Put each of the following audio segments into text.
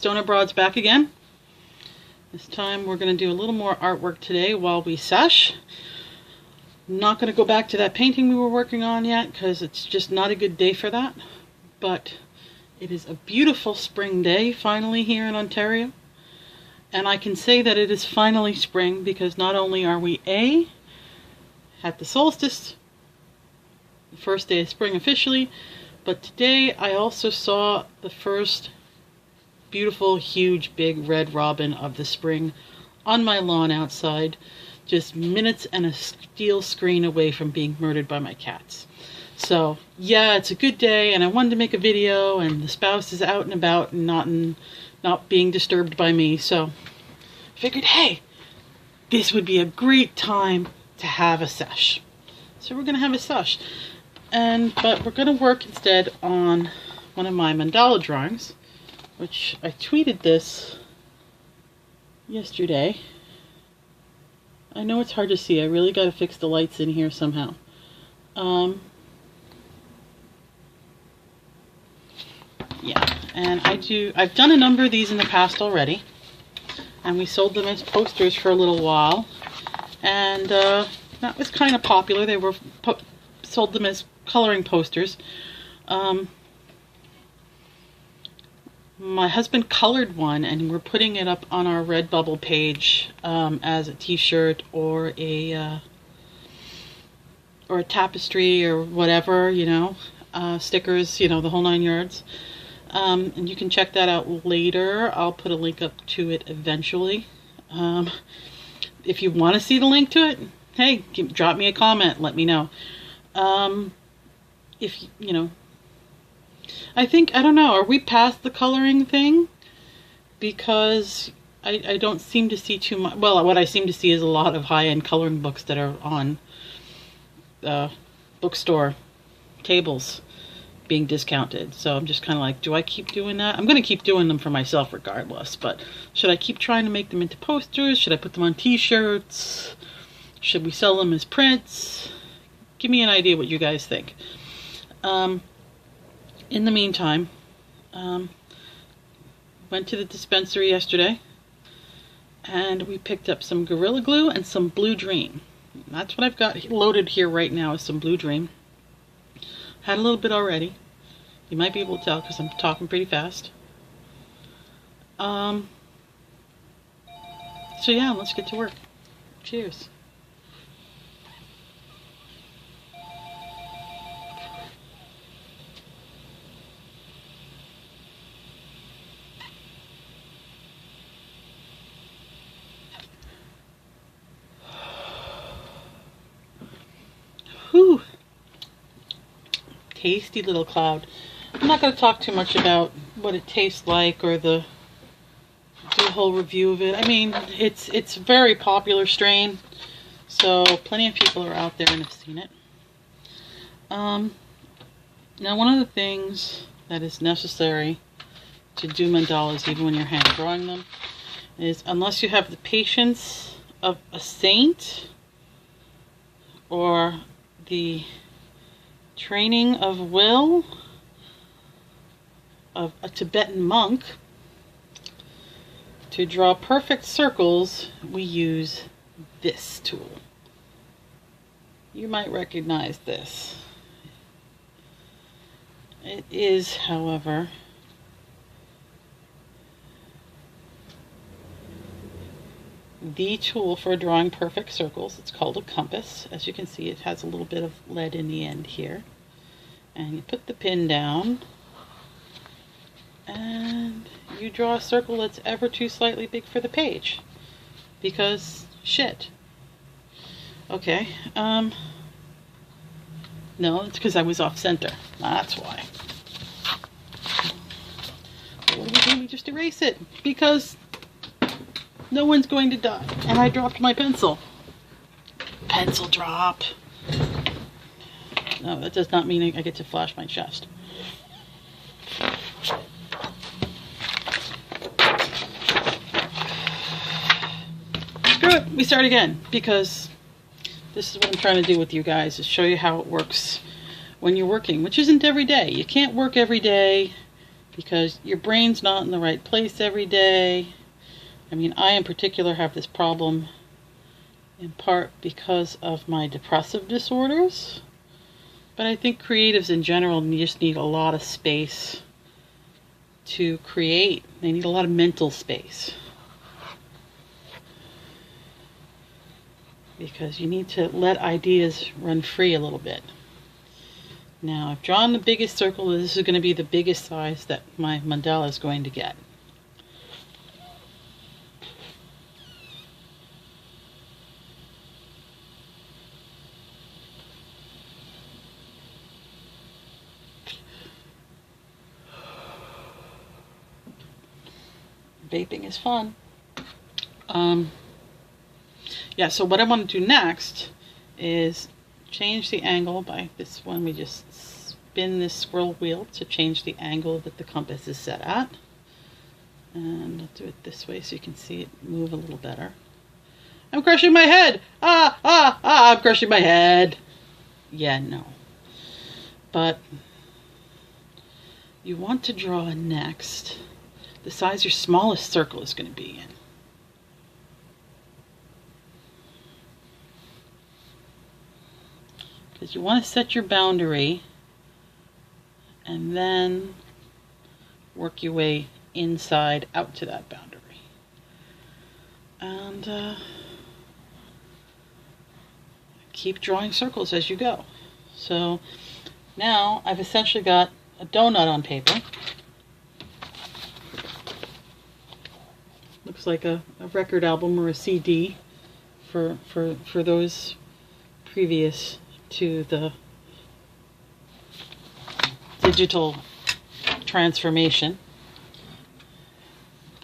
Stoner Broads back again. This time we're going to do a little more artwork today while we sesh. I'm not going to go back to that painting we were working on yet because it's just not a good day for that. But it is a beautiful spring day finally here in Ontario. And I can say that it is finally spring because not only are we at the solstice, the first day of spring officially, but today I also saw the first beautiful, huge, big red robin of the spring on my lawn outside, just minutes and a steel screen away from being murdered by my cats. So yeah, it's a good day and I wanted to make a video, and the spouse is out and about and not being disturbed by me, so I figured, hey, this would be a great time to have a sesh. So we're gonna have a sesh. But we're gonna work instead on one of my mandala drawings, which I tweeted this yesterday. I know it's hard to see. I really got to fix the lights in here somehow. Yeah, and I've done a number of these in the past already, and we sold them as posters for a little while, and that was kind of popular. They were sold them as coloring posters. My husband colored one, and we're putting it up on our Redbubble page as a t-shirt or a tapestry or whatever, you know, stickers, you know, the whole 9 yards. And you can check that out later. I'll put a link up to it eventually. If you want to see the link to it, hey, drop me a comment, let me know. If, you know, I don't know, are we past the coloring thing? Because I don't seem to see too much. Well, what I seem to see is a lot of high-end coloring books that are on bookstore tables being discounted. So I'm just kind of like, do I keep doing that? I'm going to keep doing them for myself regardless, but should I keep trying to make them into posters? Should I put them on t-shirts? Should we sell them as prints? Give me an idea what you guys think. In the meantime, went to the dispensary yesterday and we picked up some Gorrilla Glue and some Blue Dream. That's what I've got loaded here right now, is some Blue Dream. Had a little bit already. You might be able to tell because I'm talking pretty fast. So yeah, let's get to work. Cheers. Whew. Tasty little cloud. I'm not going to talk too much about what it tastes like or do a whole review of it. I mean, it's a very popular strain, so plenty of people are out there and have seen it. Now, one of the things that is necessary to do mandalas, even when you're hand drawing them, is unless you have the patience of a saint or the training of will of a Tibetan monk to draw perfect circles, we use this tool. You might recognize this. It is, however, the tool for drawing perfect circles. It's called a compass. As you can see, it has a little bit of lead in the end here. And you put the pin down and you draw a circle that's ever too slightly big for the page. Because shit. Okay, no, it's because I was off center. That's why. So what do? We just erase it because no one's going to die. And I dropped my pencil. Pencil drop. No, that does not mean I get to flash my chest. Screw it, we start again, because this is what I'm trying to do with you guys, is show you how it works when you're working, which isn't every day. You can't work every day because your brain's not in the right place every day. I mean, I in particular have this problem in part because of my depressive disorders, but I think creatives in general just need a lot of space to create. They need a lot of mental space, because you need to let ideas run free a little bit. Now, I've drawn the biggest circle. This is going to be the biggest size that my mandala is going to get. Vaping is fun. Yeah, so what I want to do next is change the angle by this one. We just spin this squirrel wheel to change the angle that the compass is set at. And I'll do it this way so you can see it move a little better. I'm crushing my head! I'm crushing my head! Yeah, no. But you want to draw next the size your smallest circle is going to be in. Because you want to set your boundary and then work your way inside out to that boundary. And keep drawing circles as you go. So now I've essentially got a donut on paper. Looks like a record album or a CD for those previous to the digital transformation.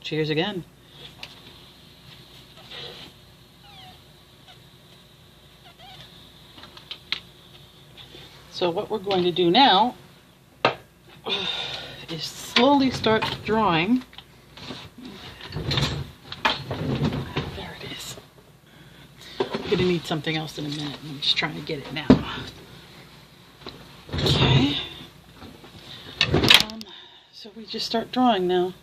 Cheers again. So what we're going to do now is slowly start drawing. There it is. I'm going to need something else in a minute. I'm just trying to get it now. Okay. So we just start drawing now.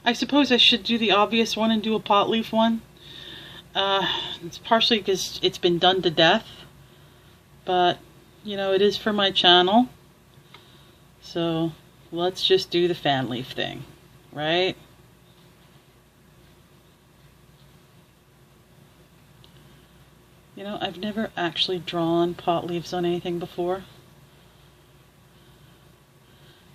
I suppose I should do the obvious one and do a pot leaf one. It's partially because it's been done to death, but you know, it is for my channel, so let's just do the fan leaf thing, right? You know, I've never actually drawn pot leaves on anything before.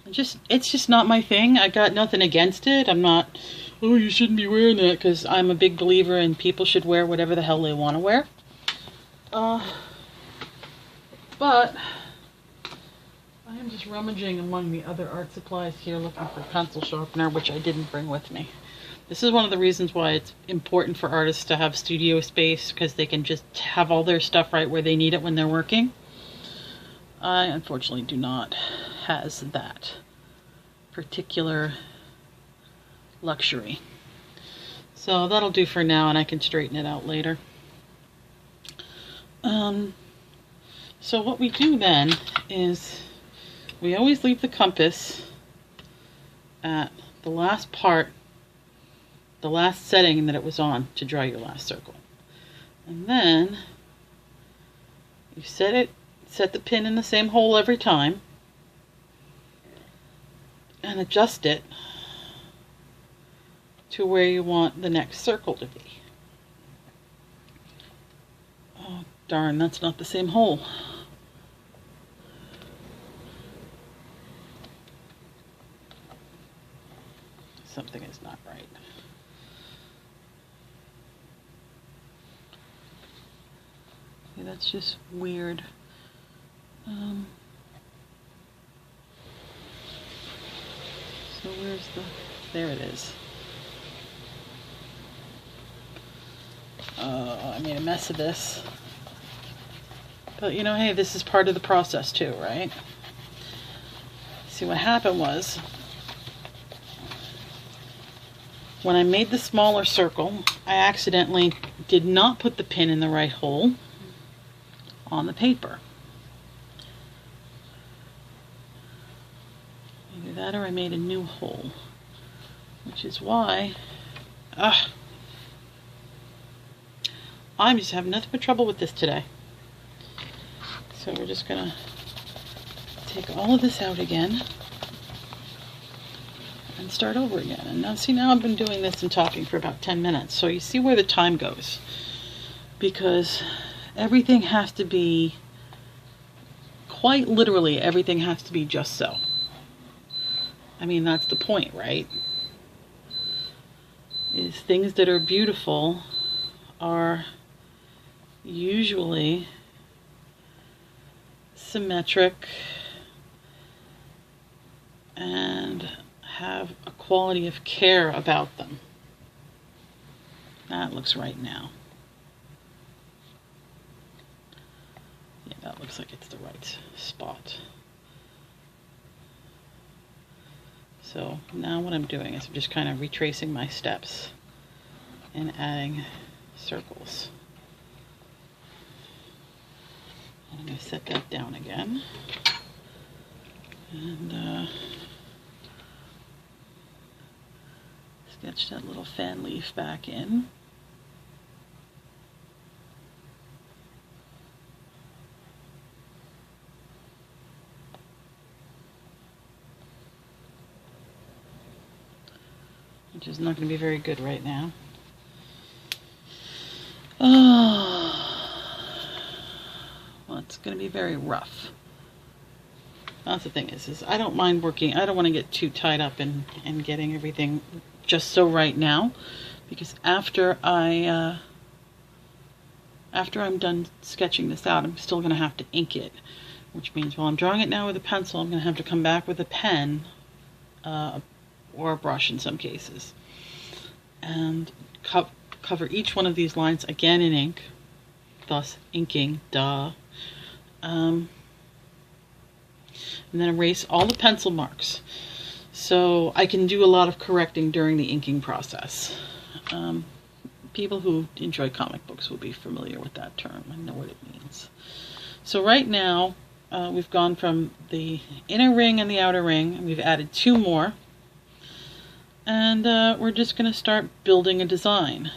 It's just not my thing. I got nothing against it. I'm not, oh, you shouldn't be wearing that, because I'm a big believer in people should wear whatever the hell they want to wear. But I am just rummaging among the other art supplies here looking for pencil sharpener, which I didn't bring with me. This is one of the reasons why it's important for artists to have studio space, because they can just have all their stuff right where they need it when they're working. I unfortunately do not has that particular luxury. So that'll do for now, and I can straighten it out later. So what we do then is we always leave the compass at the last part, the last setting that it was on to draw your last circle. And then you set the pin in the same hole every time and adjust it to where you want the next circle to be. Oh darn, that's not the same hole. Something is not right. Okay, that's just weird. So where's there it is. I made a mess of this. But you know, hey, this is part of the process too, right? See, what happened was, when I made the smaller circle, I accidentally did not put the pin in the right hole on the paper. that or I made a new hole, which is why I'm just having nothing but trouble with this today. So we're just gonna take all of this out again and start over again. And now see, now I've been doing this and talking for about 10 minutes. So you see where the time goes, because everything has to be, quite literally, everything has to be just so. I mean, that's the point, right? Is things that are beautiful are usually symmetric and have a quality of care about them. That looks right now. Yeah, that looks like it's the right spot. So now what I'm doing is I'm just kind of retracing my steps and adding circles. I'm going to set that down again. And sketch that little fan leaf back in. Which is not going to be very good right now. Well, it's going to be very rough. That's the thing is I don't mind working. I don't want to get too tied up in getting everything just so right now, because after I'm done sketching this out, I'm still going to have to ink it, which means while I'm drawing it now with a pencil, I'm going to have to come back with a pen or a brush in some cases, and cover each one of these lines again in ink, thus inking, and then erase all the pencil marks. So I can do a lot of correcting during the inking process. People who enjoy comic books will be familiar with that term and know what it means. So right now, we've gone from the inner ring and the outer ring, and we've added 2 more. And we're just going to start building a design.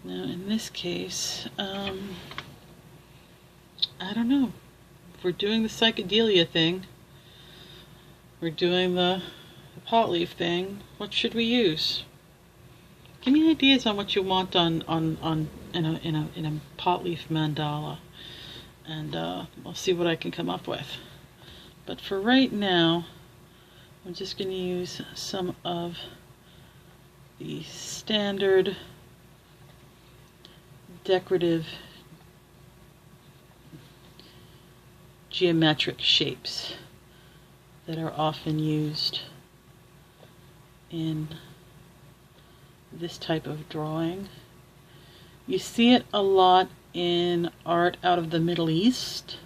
Now in this case, I don't know. If we're doing the psychedelia thing, we're doing the pot leaf thing, what should we use? Give me ideas on what you want in a pot leaf mandala, and I'll see what I can come up with. But for right now, I'm just going to use some of the standard decorative geometric shapes that are often used in this type of drawing. You see it a lot in art out of the Middle East,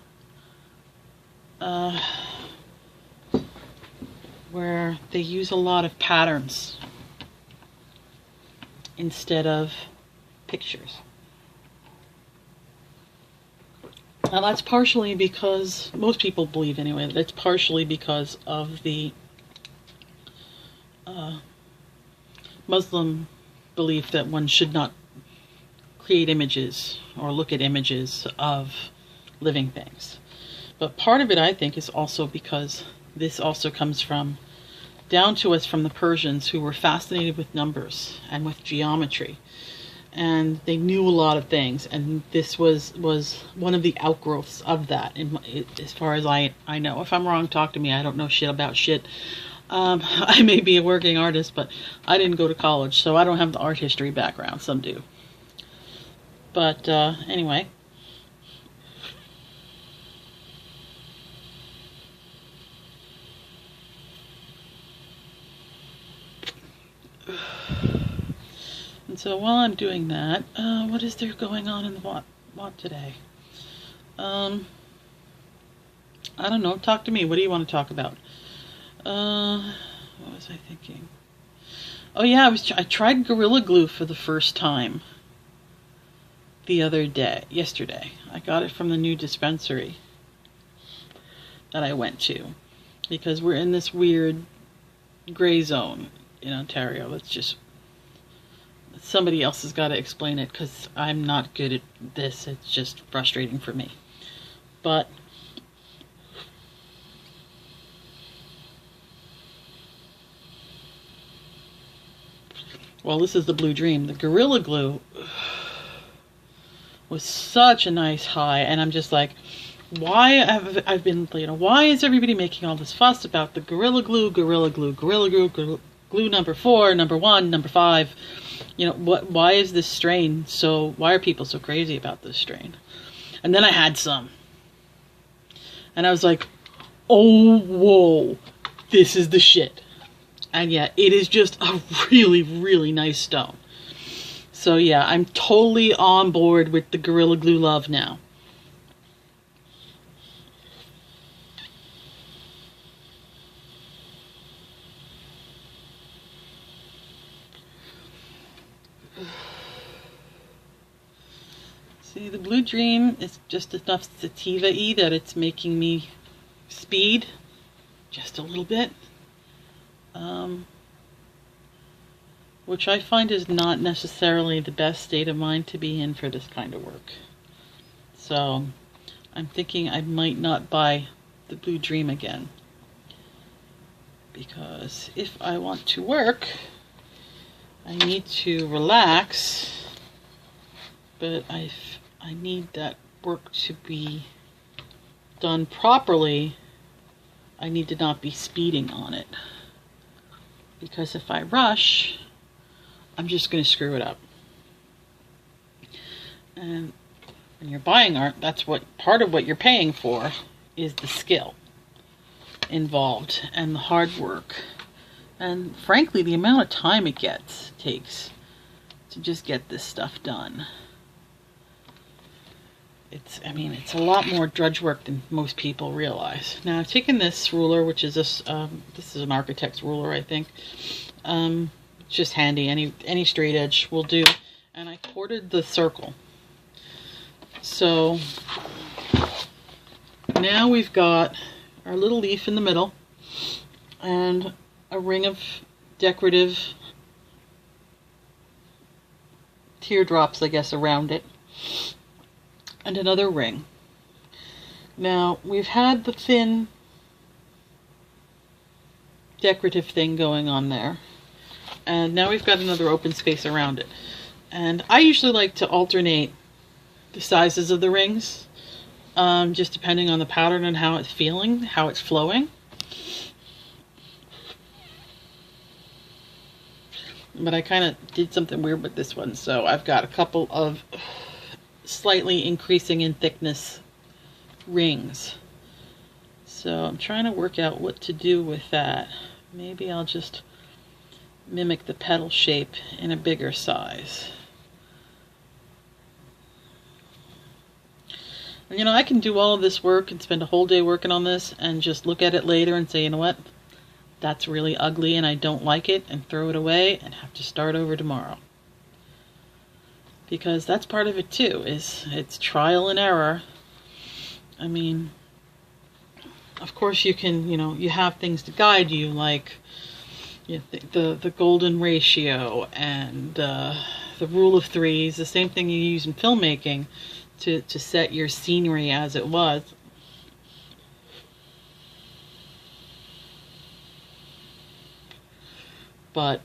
where they use a lot of patterns instead of pictures. Now that's partially because, most people believe anyway, that's partially because of the Muslim belief that one should not create images or look at images of living things. But part of it, I think, is also because this also comes from, down to us from the Persians, who were fascinated with numbers and with geometry. And they knew a lot of things, and this was one of the outgrowths of that, as far as I know. If I'm wrong, talk to me. I don't know shit about shit. I may be a working artist, but I didn't go to college, so I don't have the art history background. Some do. But anyway. And so while I'm doing that, what is there going on in the Watt today? I don't know. Talk to me. What do you want to talk about? What was I thinking? Oh yeah, I tried Gorrilla Glue for the first time yesterday. I got it from the new dispensary that I went to. because we're in this weird gray zone in Ontario. It's just, somebody else has got to explain it, because I'm not good at this. It's just frustrating for me. But well, this is the Blue Dream. The Gorrilla Glue was such a nice high, and I'm just like, why have I've been, why is everybody making all this fuss about the Gorrilla Glue, Gorilla Glue, Gorilla Glue, glue number 4, number 1, number 5? Why is this strain so, why are people so crazy about this strain? And then I had some, and I was like, oh, whoa, this is the shit. And yeah, it is just a really, really nice stone. So yeah, I'm totally on board with the Gorilla Glue love now. See, the Blue Dream is just enough sativa-y that it's making me speed just a little bit. Which I find is not necessarily the best state of mind to be in for this kind of work. So I'm thinking I might not buy the Blue Dream again, because if I want to work, I need to relax, but I need that work to be done properly. I need to not be speeding on it, because if I rush, I'm just going to screw it up. And when you're buying art, that's what part of what you're paying for, is the skill involved and the hard work, and frankly the amount of time it takes to just get this stuff done. It's a lot more drudge work than most people realize. Now I've taken this ruler, which is this is an architect's ruler, I think. It's just handy, any straight edge will do. And I quartered the circle. So now we've got our little leaf in the middle, and a ring of decorative teardrops, I guess, around it, and another ring. Now we've had the thin decorative thing going on there, and now we've got another open space around it. And I usually like to alternate the sizes of the rings, just depending on the pattern and how it's feeling, how it's flowing. But I kind of did something weird with this one, so I've got a couple of slightly increasing in thickness rings. So I'm trying to work out what to do with that. Maybe I'll just mimic the petal shape in a bigger size. And I can do all of this work and spend a whole day working on this and just look at it later and say, you know what, that's really ugly and I don't like it, and throw it away and have to start over tomorrow. Because that's part of it too, is it's trial and error. I mean, of course you can, you have things to guide you, like the golden ratio and the rule of threes, the same thing you use in filmmaking to set your scenery as it was. But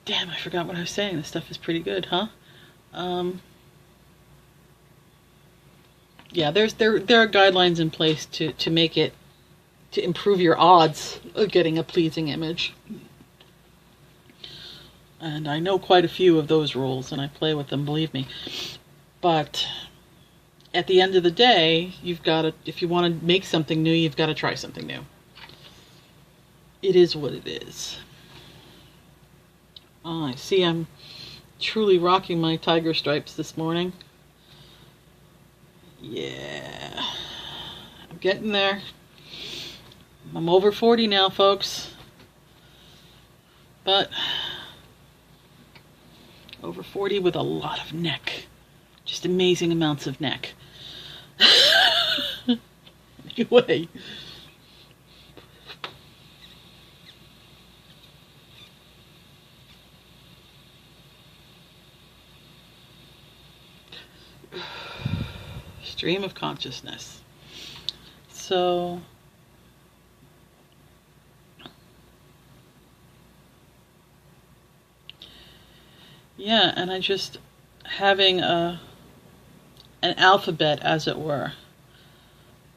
damn, I forgot what I was saying. This stuff is pretty good, huh? Yeah, there are guidelines in place to make it, to improve your odds of getting a pleasing image. And I know quite a few of those rules, and I play with them, believe me. But at the end of the day, you've got to, if you want to make something new, you've got to try something new. It is what it is. Oh, I see I'm truly rocking my tiger stripes this morning. Yeah, I'm getting there. I'm over 40 now, folks. But over 40 with a lot of neck. Just amazing amounts of neck. Anyway. Stream of consciousness. So yeah, and I just having an alphabet, as it were,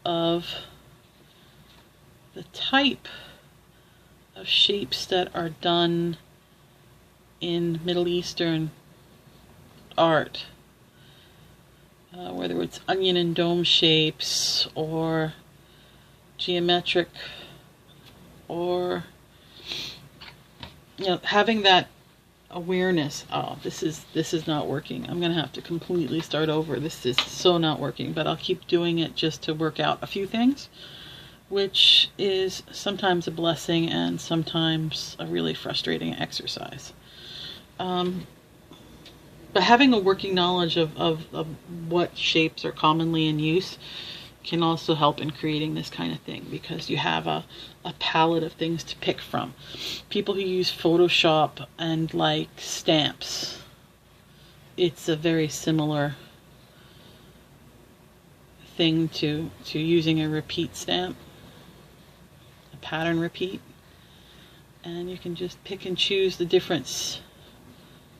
of the type of shapes that are done in Middle Eastern art, whether it's onion and dome shapes or geometric, or having that awareness. Oh, this is not working. I'm gonna have to completely start over. This is so not working, but I'll keep doing it just to work out a few things, which is sometimes a blessing and sometimes a really frustrating exercise. But having a working knowledge of what shapes are commonly in use can also help in creating this kind of thing, because you have a palette of things to pick from. People who use Photoshop and like stamps, it's a very similar thing to using a repeat stamp, a pattern repeat, and you can just pick and choose the different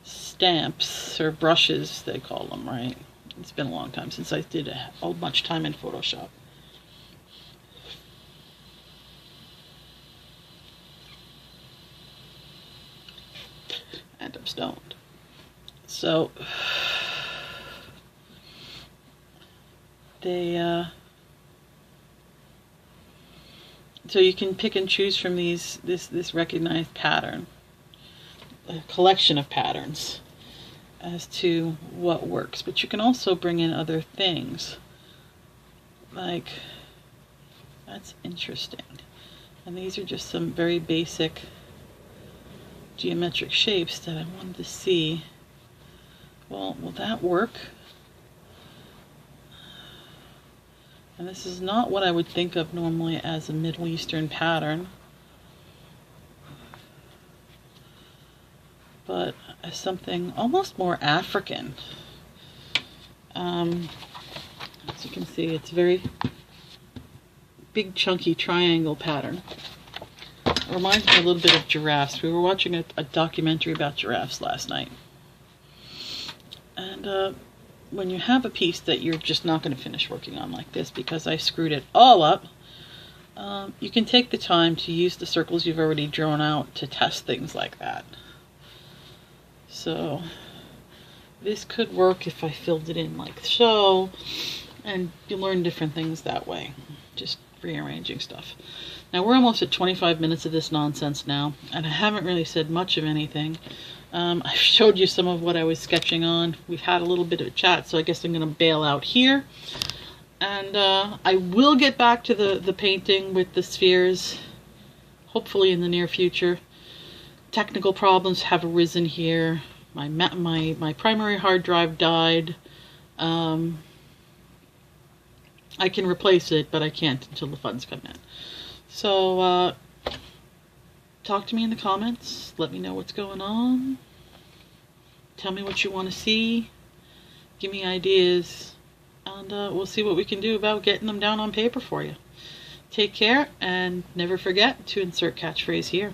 stamps or brushes, they call them, right? It's been a long time since I did much time in Photoshop. And I'm stoned. So so you can pick and choose from this recognized pattern, a collection of patterns, as to what works. But you can also bring in other things, like, that's interesting, and these are just some very basic geometric shapes that I wanted to see. Well, will that work? And this is not what I would think of normally as a Middle Eastern pattern, but as something almost more African. As you can see, it's a very big chunky triangle pattern. It reminds me a little bit of giraffes. We were watching a documentary about giraffes last night. And when you have a piece that you're just not going to finish working on like this, because I screwed it all up, you can take the time to use the circles you've already drawn out to test things like that. So this could work if I filled it in like so, and you learn different things that way, just rearranging stuff. Now we're almost at 25 minutes of this nonsense now, and I haven't really said much of anything. I've showed you some of what I was sketching on. We've had a little bit of a chat, so I guess I'm going to bail out here. And I will get back to the painting with the spheres, hopefully in the near future. Technical problems have arisen here. My primary hard drive died. I can replace it, but I can't until the funds come in. So talk to me in the comments. Let me know what's going on. Tell me what you want to see. Give me ideas. And we'll see what we can do about getting them down on paper for you. Take care, and never forget to insert catchphrase here.